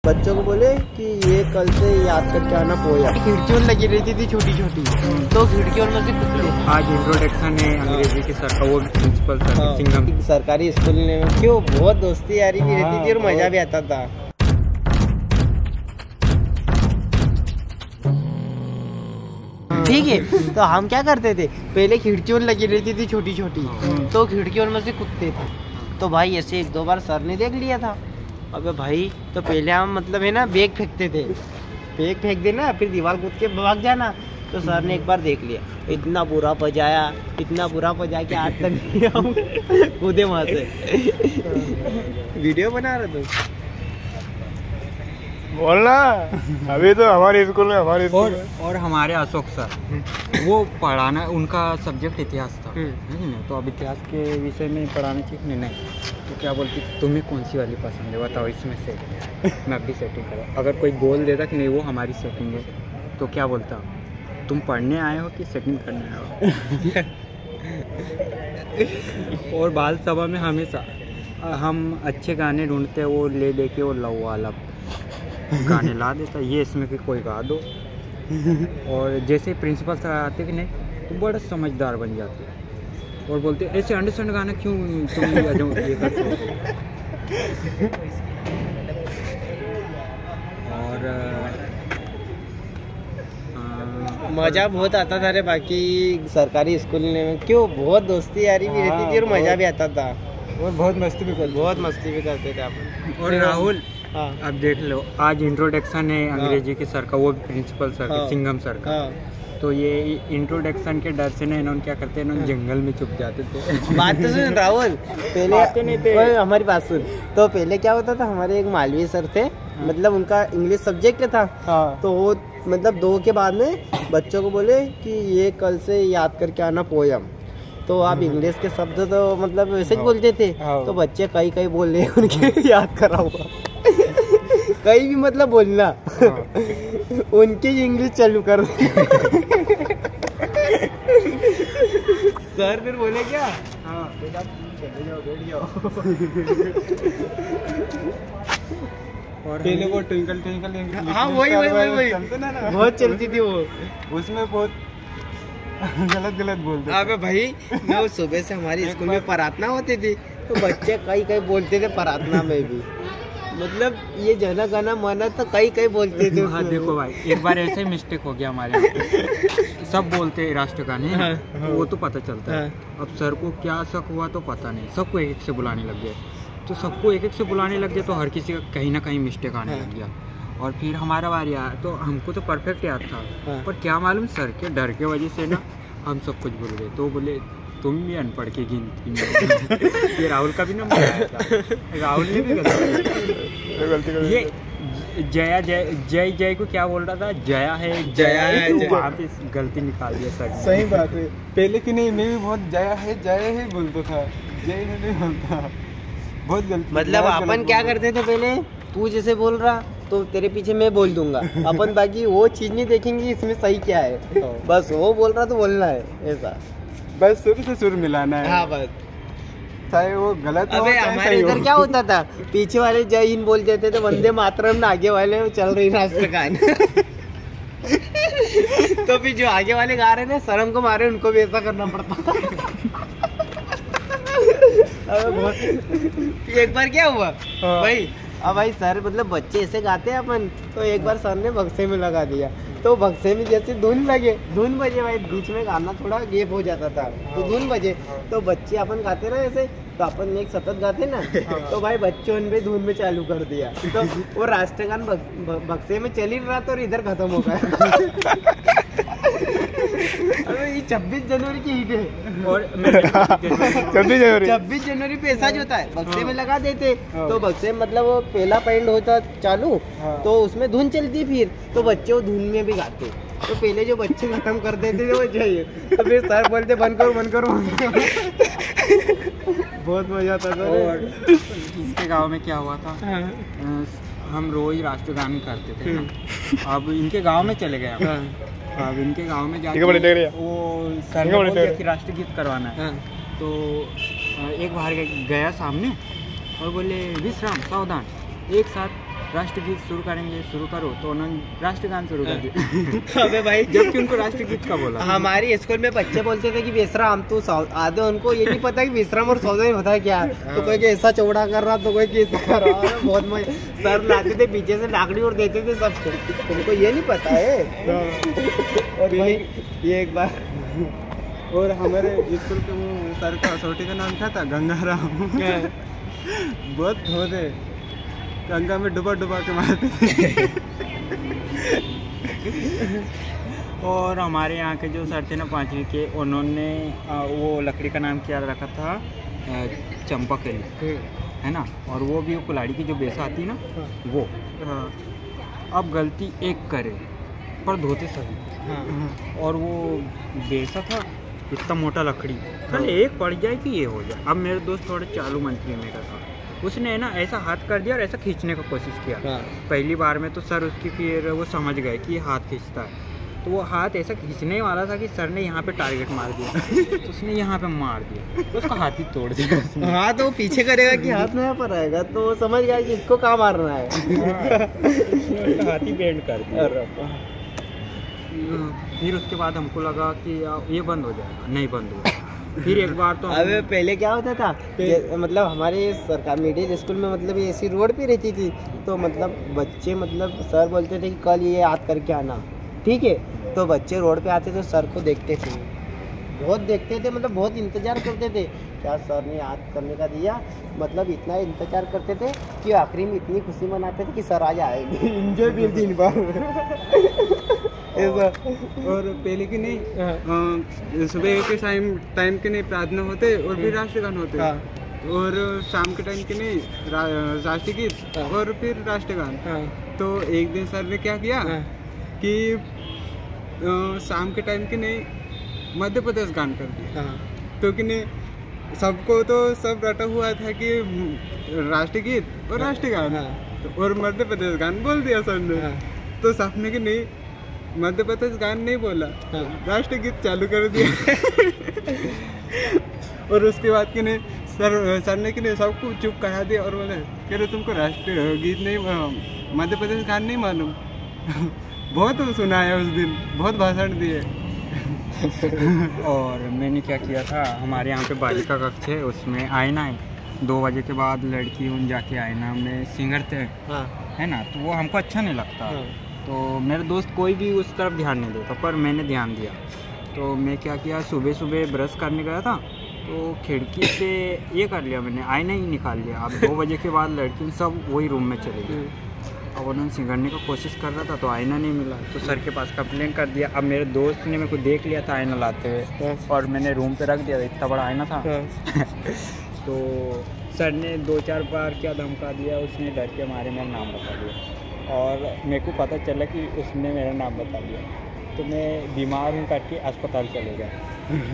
बच्चों को बोले कि ये कल से याद करके आना पोया। खिड़कियों लगी रहती थी छोटी छोटी, तो खिड़कियों में से कुछ आज इंट्रोडक्शन है अंग्रेजी के सर का, वो प्रिंसिपल सर सिंघम। सरकारी स्कूल में क्यों बहुत दोस्ती यारी भी रहती थी और मजा भी आता था। ठीक है, तो हम क्या करते थे, पहले खिड़कियों लगी रहती थी छोटी छोटी, तो खिड़कियों में से कूदते थे। तो भाई ऐसे एक दो बार सर ने देख लिया था। अबे भाई, तो पहले हम मतलब है ना बैग फेंकते थे, बैग फेंक देना फिर दीवार कूद के भाग जाना। तो सर ने एक बार देख लिया, इतना बुरा बजाया, इतना बुरा बजाया कि आज तक नहीं हम कूदे वहाँ से। वीडियो बना रहे थे बोलना। अभी तो हमारे स्कूल में और हमारे अशोक सर, वो पढ़ाना उनका सब्जेक्ट इतिहास था, नहीं तो अब इतिहास के विषय में पढ़ाना चाहिए नहीं। तो क्या बोलती, तुम्हें कौन सी वाली पसंद है बताओ, इसमें से मैं अपनी सेटिंग करो। अगर कोई बोल देता कि नहीं वो हमारी सेटिंग है, तो क्या बोलता, तुम पढ़ने आए हो कि सेटिंग करने आए हो। और बाल सभा में हमेशा हम अच्छे गाने ढूंढते, वो ले लेके वो लव वाला गाने ला देता, ये इसमें कि कोई गा दो। और जैसे प्रिंसिपल सर आते कि नहीं, तो बड़ा समझदार बन जाते और बोलते ऐसे अंडरस्टैंड गाना क्यों तुम ये करते हो। और मजा बहुत आता था रे। बाकी सरकारी स्कूल में क्यों बहुत दोस्ती यारी भी रहती थी और मजा भी आता था, और बहुत मस्ती भी करते थे आप। और राहुल, हाँ। अब देख लो, आज इंट्रोडक्शन है अंग्रेजी के सर का, वो प्रिंसिपल सर का, सिंघम सर का। तो ये इंट्रोडक्शन के डर से ना इन्होंने क्या करते हैं, इन्होंने जंगल में छुप जाते थे। बात तो सुन राहुल, पहले आते नहीं थे। हमारी बात सुन। तो पहले क्या होता था, हमारे एक मालवीय सर थे, मतलब उनका इंग्लिश सब्जेक्ट था। तो वो मतलब 2 के बाद में बच्चों को बोले कि ये कल से याद करके आना पोयम। तो आप इंग्लिश के शब्द तो मतलब वैसे ही बोलते थे, तो बच्चे कई कई बोल रहे उनके याद करा हुआ। कहीं भी मतलब बोलना, उनकी इंग्लिश चालू कर। सर फिर बोले क्या, हाँ बेटा चले जाओ, बैठ जाओ। और पहले वो ट्विंकल ट्विंकल, हाँ वही चलते ना, बहुत चलती थी वो, उसमें बहुत गलत बोलते। अबे भाई, मैं सुबह से हमारी स्कूल में प्रार्थना होती थी, तो बच्चे कई बोलते थे प्रार्थना में भी, मतलब ये जना गाना माना तो कई बोलते थे। हाँ देखो भाई, एक बार ऐसे ही मिस्टेक हो गया हमारे यहाँ। सब बोलते हैं राष्ट्रगान है, हाँ। वो तो पता चलता है। अब सर को क्या शक हुआ तो पता नहीं, सबको एक एक से बुलाने लग गए। तो सबको एक एक से बुलाने लग गए, तो हर किसी का कहीं ना कहीं मिस्टेक आने लग गया। और फिर हमारा बारी आया, तो हमको तो परफेक्ट याद था, पर क्या मालूम सर के डर के वजह से ना हम सब कुछ भूल गए। तो बोले तुम भी अनपढ़ की गिनती में। ये राहुल का भी नंबर आया था, राहुल ने भी गलती कर। ये जय को क्या बोल रहा था, जया है वहाँ पे गलती निकाल दिया सर। सही बात है, पहले की नहीं, मैं भी बहुत जया है बोलता था, जय नहीं बोलता, बहुत गलती। मतलब अपन क्या करते थे पहले, तू जैसे बोल रहा तो तेरे पीछे मैं बोल दूंगा, अपन बाकी वो चीज नहीं देखेंगे इसमें सही क्या है, बस वो बोल रहा तो बोलना है, ऐसा बस सुर से सुर मिलाना है। हाँ बस, चाहे वो गलत हो। अबे हमारे इधर क्या होता था, पीछे वाले जय हिंद बोल देते थे, वंदे मातरम ना, आगे वाले चल रही राष्ट्रगान। तो फिर जो आगे वाले गा रहे थे, शर्म को मारे उनको भी ऐसा करना पड़ता। एक बार क्या हुआ भाई, अब भाई सर मतलब बच्चे ऐसे गाते हैं अपन, तो एक बार सर ने बक्से में लगा दिया, तो बक्से में जैसे धुन बजे भाई, बीच में गाना थोड़ा गैप हो जाता था, तो धुन बजे, तो बच्चे अपन गाते ना ऐसे, तो अपन एक सतत गाते ना, तो भाई बच्चों ने धुन में चालू कर दिया, तो वो राष्ट्रगान बक्से में चल ही रहा था और इधर खत्म हो गया। अरे ये 26 जनवरी की हिट है, और 26 जनवरी पे ऐसा जो होता है, बक्से में लगा देते, तो बक्से मतलब वो पहला पॉइंट होता चालू, तो उसमें धुन चलती, फिर तो बच्चे वो धुन में भी गाते। तो पहले जो बच्चे खत्म कर देते थे वो चाहिए, तो फिर सर बोलते बंद करो। बहुत मजा आता था। और इसके गांव में क्या हुआ था, हम रोज राष्ट्रगान करते थे, अब इनके गांव में चले गए। अब इनके गांव में जाके वो सर ने बोल दिया कि राष्ट्रगीत करवाना है, तो एक बाहर गया सामने और बोले विश्राम सावधान, एक साथ राष्ट्रगीत शुरू करेंगे, शुरू करो, तो उन्होंने राष्ट्रगान शुरू कर दिया। अबे भाई जबकि उनको राष्ट्रगीत का बोला। हमारी स्कूल में बच्चे बोलते थे कि विश्राम, तो आधे उनको ये नहीं पता कि विश्राम और सौदा ही होता है क्या। तो कोई ऐसा चौड़ा कर रहा, तो कोई कैसा कर रहा, बहुत मजा। सर लाते थे पीछे से लाकड़ी और देते थे सबको, तुमको ये नहीं पता है। और भाई ये एक बार और हमारे स्कूल के वो सर का सोटी का नाम क्या था, गंगाराम। बहुत धोते, गंगा में डुबा के मारते थे। और हमारे यहाँ के जो सर थे ना 5वीं के, उन्होंने वो लकड़ी का नाम क्या रखा था, चंपाकली, है ना। और वो भी वो कुल्हाड़ी की जो बेसा आती है ना, वो अब गलती एक करे पर धोते सभी। और वो बेसा था इतना मोटा लकड़ी, कल एक पड़ जाए कि ये हो जाए। अब मेरे दोस्त थोड़े चालू मंत्री मेरा था, उसने ना ऐसा हाथ कर दिया और ऐसा खींचने का कोशिश किया। पहली बार में तो सर उसकी फिर वो समझ गए कि ये हाथ खींचता है, तो वो हाथ ऐसा खींचने वाला था कि सर ने यहाँ पे टारगेट मार दिया। तो उसने यहाँ पे मार दिया, तो उसका हाथ ही तोड़ दिया। हाँ, तो वो पीछे करेगा कि हाथ में यहाँ पर आएगा, तो वो समझ गया कि इसको कहाँ मारना है। हाथ ही बेंड कर दिया। फिर उसके बाद हमको लगा कि ये बंद हो जाएगा, नहीं बंद हुआ। फिर एक बार तो अबे पहले क्या होता था, मतलब हमारे सरकार मिडिल स्कूल में मतलब ये ऐसी रोड पे रहती थी, तो मतलब बच्चे मतलब सर बोलते थे कि कल ये याद करके आना, ठीक है। तो बच्चे रोड पे आते तो सर को देखते थे, बहुत देखते थे, मतलब बहुत इंतजार करते थे क्या सर ने याद करने का दिया। मतलब इतना इंतजार करते थे कि आखिरी में इतनी खुशी मनाते थे कि सर आज आएंगे। एंजॉय भी दिन भर ऐसा। और पहले की नहीं, सुबह के टाइम के नहीं प्रार्थना होते और फिर राष्ट्रगान होते। और शाम के टाइम के नहीं राष्ट्रगीत और फिर राष्ट्रगान। तो एक दिन सर ने क्या किया कि शाम के टाइम के नहीं मध्य प्रदेश गान कर दिया। तो कि नहीं सबको तो सब रटा हुआ था कि राष्ट्रगीत और राष्ट्रगान, और मध्य प्रदेश गान बोल दिया सर ने। तो सबने कि नहीं मध्य प्रदेश गान नहीं बोला, राष्ट्रगीत चालू कर दिया। और उसके बाद कि नहीं सर ने कि नहीं सबको चुप करा दिया और बोले कह रहे तुमको राष्ट्रगीत नहीं, मध्य प्रदेश गान नहीं मालूम। बहुत सुना है उस दिन, बहुत भाषण दिए। और मैंने क्या किया था, हमारे यहाँ पे बालिका कक्ष है, उसमें आईना है। 2 बजे के बाद लड़की उन जाके आईना में सिंगरते है ना, तो वो हमको अच्छा नहीं लगता। तो मेरे दोस्त कोई भी उस तरफ ध्यान नहीं देता, पर मैंने ध्यान दिया। तो मैं क्या किया, सुबह सुबह ब्रश करने गया था, तो खिड़की से ये कर लिया मैंने, आईना ही निकाल लिया। अब 2 बजे के बाद लड़की सब वही रूम में चले गई। अब उन्होंने सिंगरने का कोशिश कर रहा था, तो आईना नहीं मिला, तो सर के पास कंप्लेन कर दिया। अब मेरे दोस्त ने मेरे को देख लिया था आईना लाते हुए, और मैंने रूम पे रख दिया, इतना बड़ा आईना था। तो सर ने 2-4 बार क्या धमका दिया, उसने डर के मारे मेरा नाम बता दिया। और मेरे को पता चला कि उसने मेरा नाम बता दिया, तो मैं बीमार हूँ करके अस्पताल चले गया।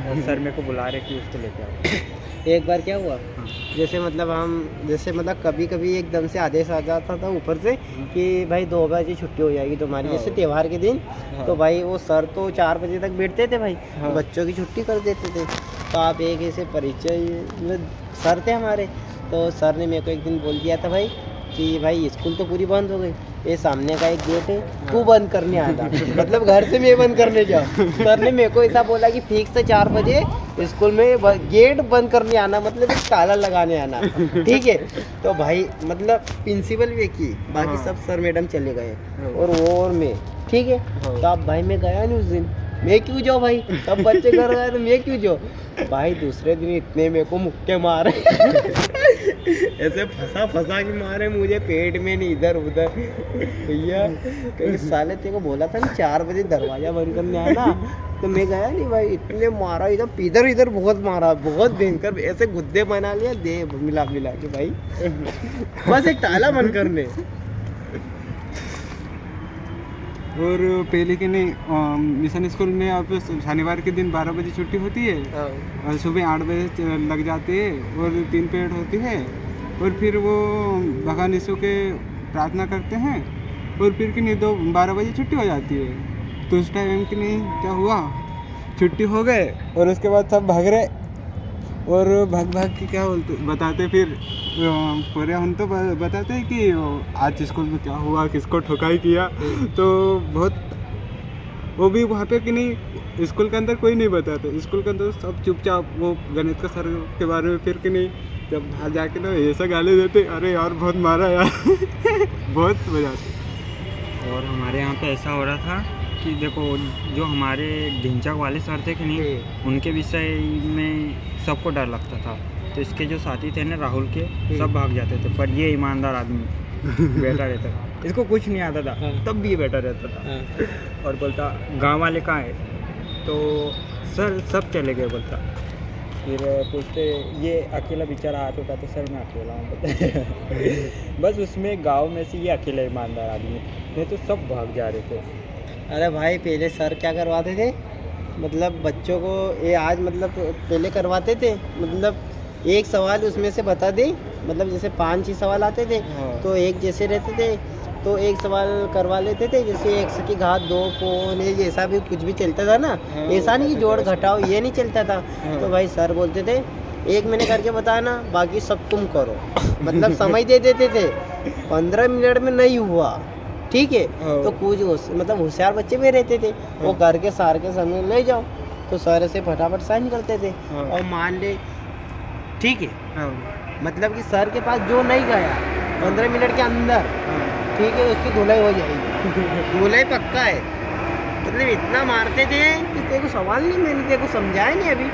और सर मेरे को बुला रहे कि उसको लेके आओ। एक बार क्या हुआ, जैसे मतलब कभी कभी एकदम से आदेश आ जाता था ऊपर से कि भाई 2 बजे छुट्टी हो जाएगी तुम्हारी, जैसे त्यौहार के दिन। तो भाई वो सर तो 4 बजे तक बैठते थे भाई, तो बच्चों की छुट्टी कर देते थे। तो आप एक ऐसे परिचय सर थे हमारे, तो सर ने मेरे को एक दिन बोल दिया था भाई कि भाई स्कूल तो पूरी बंद हो गई, ये सामने का एक गेट है, तू बंद करने आना। मतलब घर से मैं बंद करने जाऊँ। सर ने मेरे को ऐसा बोला कि ठीक से 4 बजे स्कूल में गेट बंद करने आना, मतलब एक ताला लगाने आना, ठीक है। तो भाई मतलब प्रिंसिपल भी की, बाकी सब सर मैडम चले गए और मैं, ठीक है। तो अब भाई मैं गया नहीं उस दिन, मैं क्यों जाऊँ भाई, सब बच्चे घर गए तो मैं क्यों जाऊँ भाई। दूसरे दिन इतने मेरे को मुक्के मारे ऐसे फंसा के मारे मुझे, पेट में नहीं इधर उधर। भैया कहीं साले तेरे को बोला था ना 4 बजे दरवाजा बंद करने आना, तो मैं गया नहीं भाई। इतने मारा, इधर इधर बहुत मारा, बहुत भयंकर, ऐसे गुद्दे बना लिया दे मिला के भाई। बस एक ताला बंद करने। और पहले के नहीं मिशन स्कूल में अब शनिवार के दिन 12 बजे छुट्टी होती है, और सुबह 8 बजे लग जाते हैं और 3 पीरियड होती है। और फिर वो भगवान यीशु के प्रार्थना करते हैं, और फिर कि नहीं 12 बजे छुट्टी हो जाती है। तो उस टाइम कि नहीं क्या हुआ, छुट्टी हो गए और उसके बाद सब भाग रहे और भाग भाग के क्या बोलते बताते, फिर पूरे हम तो बताते हैं कि आज स्कूल में क्या हुआ, किसको ठोकाई किया। तो बहुत वो भी वहाँ पे कि नहीं, स्कूल के अंदर कोई नहीं बताते, स्कूल के अंदर सब चुपचाप वो गणित का सर के बारे में फिर कि नहीं, जब बाहर जाके ना ऐसा गाली देते, अरे यार बहुत मारा यार बहुत मजा आती। और हमारे यहाँ पे ऐसा हो रहा था कि देखो जो हमारे ढिंचक वाले सर थे कि नहीं, उनके विषय में सबको डर लगता था। तो इसके जो साथी थे ना राहुल के, सब भाग जाते थे, पर ये ईमानदार आदमी बैठा रहता था, इसको कुछ नहीं आता था, तब भी ये बैठा रहता था और बोलता गांव वाले कहाँ है, तो सर सब चले गए बोलता। फिर पूछते ये अकेला बेचारा हाथ उठाते, सर मैं अकेला हूँ बस उसमें गांव में से ये अकेला ईमानदार आदमी, नहीं तो सब भाग जा रहे थे। अरे भाई पहले सर क्या करवाते थे, मतलब बच्चों को ये आज मतलब पहले करवाते थे, मतलब एक सवाल उसमें से बता दे, मतलब जैसे 5-6 सवाल आते थे तो एक जैसे रहते थे, तो एक सवाल करवा लेते थे, जैसे 100 की घात 2 कौन है, जैसा भी कुछ भी चलता था ना, ऐसा नहीं कि जोड़ घटाओ ये नहीं चलता था। तो भाई सर बोलते थे 1 मैंने करके बताना, बाकी सब तुम करो, मतलब समय दे देते थे, 15 मिनट में नहीं हुआ ठीक है, तो कुछ मतलब होशियार बच्चे भी रहते थे, वो करके सार के समय ले जाओ, तो सर से फटाफट साइन करते थे। और मान ले ठीक है, मतलब कि सर के पास जो नहीं गया 15 मिनट के अंदर ठीक है, उसकी धुलाई हो जाएगी धुलाई पक्का है। मतलब इतना मारते थे कि तेरे को सवाल नहीं, मैंने तेरे को समझाया नहीं अभी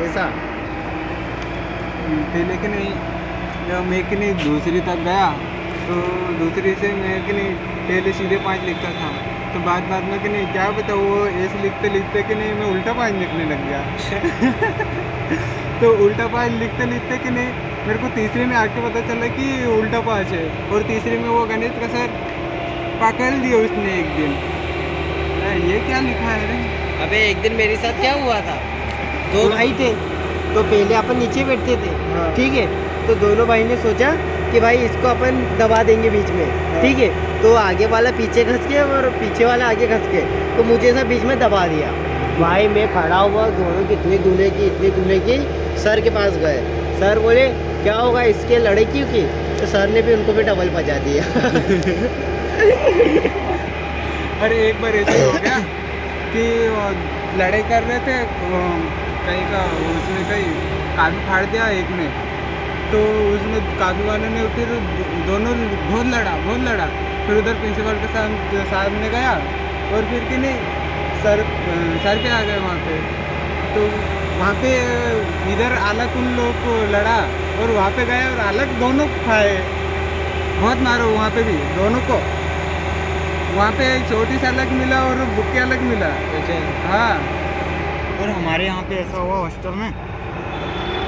ऐसा। पहले कि नहीं, जब मैं कि नहीं दूसरी तक गया, तो दूसरी से मैं कि नहीं पहले सीधे 5 लिखता था, तो बाद में कि नहीं क्या पता वो ऐसे लिखते लिखते कि नहीं मैं उल्टा 5 लिखने लग गया तो उल्टा 5 लिखते लिखते कि नहीं मेरे को तीसरे में आके पता चला कि उल्टा 5 है, और तीसरे में वो गणित का सर पकड़ दिया उसने एक दिन, ये क्या लिखा है रे। अबे एक दिन मेरे साथ क्या हुआ था, 2 भाई थे, तो पहले अपन नीचे बैठते थे ठीक है, तो दोनों भाई ने सोचा कि भाई इसको अपन दबा देंगे बीच में ठीक है, तो आगे वाला पीछे खस के और पीछे वाला आगे खस के, तो मुझे सब बीच में दबा दिया। भाई मैं खड़ा हुआ, दोनों की इतनी दूल्हे की सर के पास गए, सर बोले क्या होगा इसके लड़ाई क्यों की, तो सर ने भी उनको भी डबल बजा दिया अरे एक बार ऐसे हो गया कि लड़ाई कर रहे थे, कहीं का उसने कहीं काफी फाड़ दिया एक ने, तो उसने काफी वाले ने फिर दोनों बहुत लड़ा, फिर उधर प्रिंसिपल के सामने गया, और फिर कि नहीं सर के आ गए वहाँ पे, तो वहाँ पे इधर अलग उन लोग को लड़ा और वहाँ पे गए और अलग दोनों को खाए, बहुत मारो वहाँ पे भी दोनों को, वहाँ पे छोटी से अलग मिला और बुक्के अलग मिला। हाँ, और हमारे यहाँ पे ऐसा हुआ हॉस्टल में,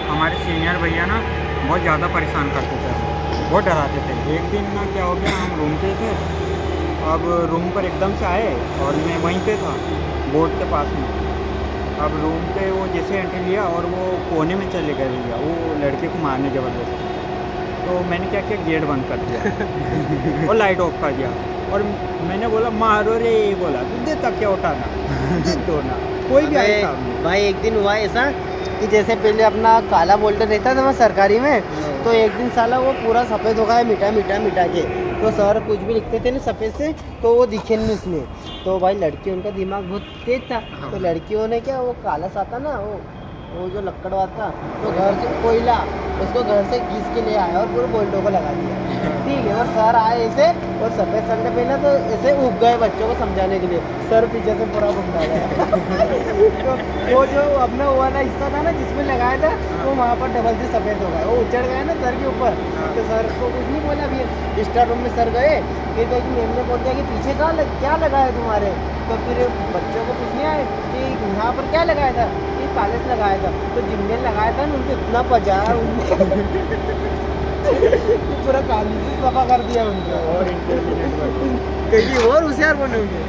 हमारे सीनियर भैया ना बहुत ज़्यादा परेशान करते थे, बहुत डराते थे। एक दिन ना क्या हो गया, हम रूम पे थे, अब रूम पर एकदम से आए और मैं वहीं पे था बोर्ड के पास में। अब रूम पे वो जैसे एंट्री लिया और वो कोने में चले गए भैया, वो लड़के को मारने ज़बरदस्ती, तो मैंने क्या किया गेट बंद कर दिया और लाइट ऑफ कर दिया, और मैंने बोला मारो रे, बोला तू दे तक क्या उठाना तोड़ना कोई भी आया। भाई एक दिन हुआ ऐसा कि जैसे पहले अपना काला बोल्टर रहता था वहाँ सरकारी में, तो एक दिन साला वो पूरा सफ़ेद हो गया मिटा के, तो सर कुछ भी लिखते थे ना सफ़ेद से तो वो दिखे नहीं उसमें, तो भाई लड़की उनका दिमाग बहुत तेज था, तो लड़कियों ने क्या वो काला सा था ना वो जो लक्कड़वा था, तो घर से कोयला उसको घर से घीस के ले आया और पूरे बोल्टों को लगा दिया ठीक है। और सर आए ऐसे और सफ़ेद शर्ट पहना, तो ऐसे उग गए बच्चों को समझाने के लिए, सर पीछे से पूरा घुमा गया तो वो जो अपना वो वाला हिस्सा था ना जिसमें लगाया था, वो वहाँ पर डबल से सफ़ेद हो गया, वो उचड़ गया ना सर के ऊपर, तो सर को कुछ नहीं बोला। फिर स्टार रूम में सर गए, फिर कहीं मैम ने बोल दिया कि पीछे क्या लगा है तुम्हारे, तो फिर बच्चों को पूछने आए कि यहाँ पर क्या लगाया था, कि कागज लगाया था, तो जिनने लगाया था ना उनको इतना पजाया पूरा कागज से सफा कर दिया उनको, और इंटेलिजेंट और होशियार बने होंगे